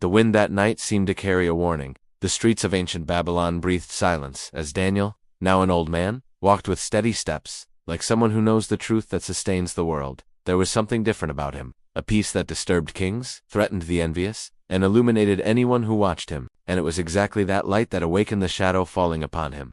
The wind that night seemed to carry a warning. The streets of ancient Babylon breathed silence as Daniel, now an old man, walked with steady steps, like someone who knows the truth that sustains the world. There was something different about him, a peace that disturbed kings, threatened the envious, and illuminated anyone who watched him, and it was exactly that light that awakened the shadow falling upon him.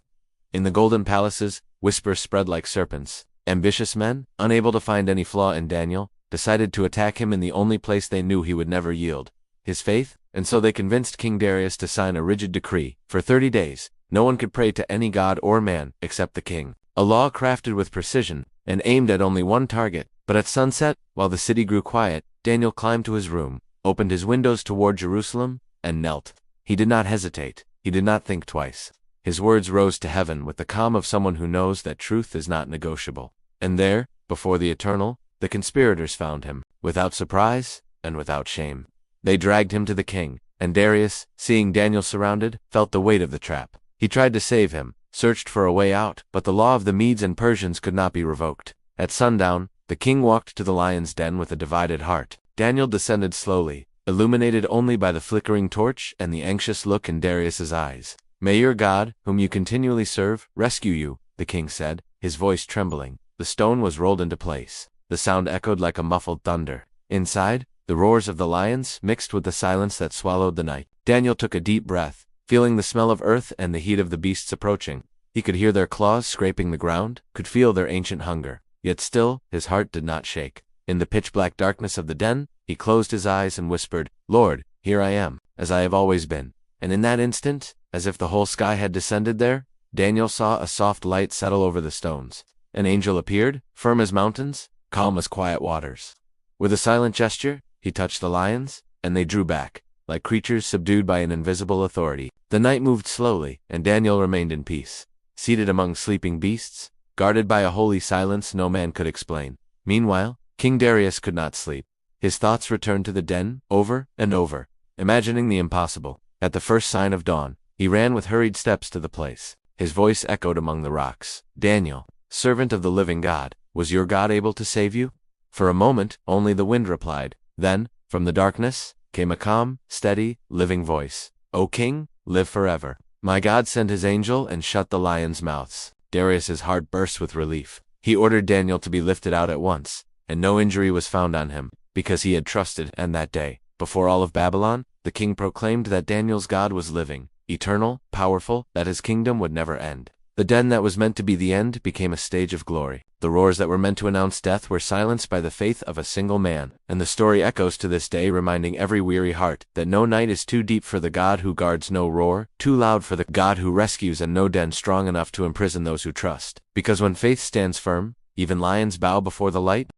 In the golden palaces, whispers spread like serpents. Ambitious men, unable to find any flaw in Daniel, decided to attack him in the only place they knew he would never yield, his faith, and so they convinced King Darius to sign a rigid decree. For 30 days, no one could pray to any god or man except the king. A law crafted with precision and aimed at only one target. But at sunset, while the city grew quiet, Daniel climbed to his room, opened his windows toward Jerusalem, and knelt. He did not hesitate. He did not think twice. His words rose to heaven with the calm of someone who knows that truth is not negotiable. And there, before the Eternal, the conspirators found him, without surprise and without shame. They dragged him to the king, and Darius, seeing Daniel surrounded, felt the weight of the trap. He tried to save him, searched for a way out, but the law of the Medes and Persians could not be revoked. At sundown, the king walked to the lion's den with a divided heart. Daniel descended slowly, illuminated only by the flickering torch and the anxious look in Darius's eyes. "May your God, whom you continually serve, rescue you," the king said, his voice trembling. The stone was rolled into place. The sound echoed like a muffled thunder. Inside, the roars of the lions mixed with the silence that swallowed the night. Daniel took a deep breath, feeling the smell of earth and the heat of the beasts approaching. He could hear their claws scraping the ground, could feel their ancient hunger. Yet still, his heart did not shake. In the pitch-black darkness of the den, he closed his eyes and whispered, "Lord, here I am, as I have always been." And in that instant, as if the whole sky had descended there, Daniel saw a soft light settle over the stones. An angel appeared, firm as mountains, calm as quiet waters. With a silent gesture, he touched the lions, and they drew back, like creatures subdued by an invisible authority. The night moved slowly, and Daniel remained in peace, seated among sleeping beasts, guarded by a holy silence no man could explain. Meanwhile, King Darius could not sleep. His thoughts returned to the den, over and over, imagining the impossible. At the first sign of dawn, he ran with hurried steps to the place. His voice echoed among the rocks. "Daniel, servant of the living God, was your God able to save you?" For a moment, only the wind replied. Then, from the darkness, came a calm, steady, living voice. "O king, live forever. My God sent his angel and shut the lions' mouths." Darius's heart burst with relief. He ordered Daniel to be lifted out at once, and no injury was found on him, because he had trusted. And that day, before all of Babylon, the king proclaimed that Daniel's God was living, eternal, powerful, that his kingdom would never end. The den that was meant to be the end became a stage of glory. The roars that were meant to announce death were silenced by the faith of a single man. And the story echoes to this day, reminding every weary heart that no night is too deep for the God who guards, no roar too loud for the God who rescues, and no den strong enough to imprison those who trust. Because when faith stands firm, even lions bow before the light.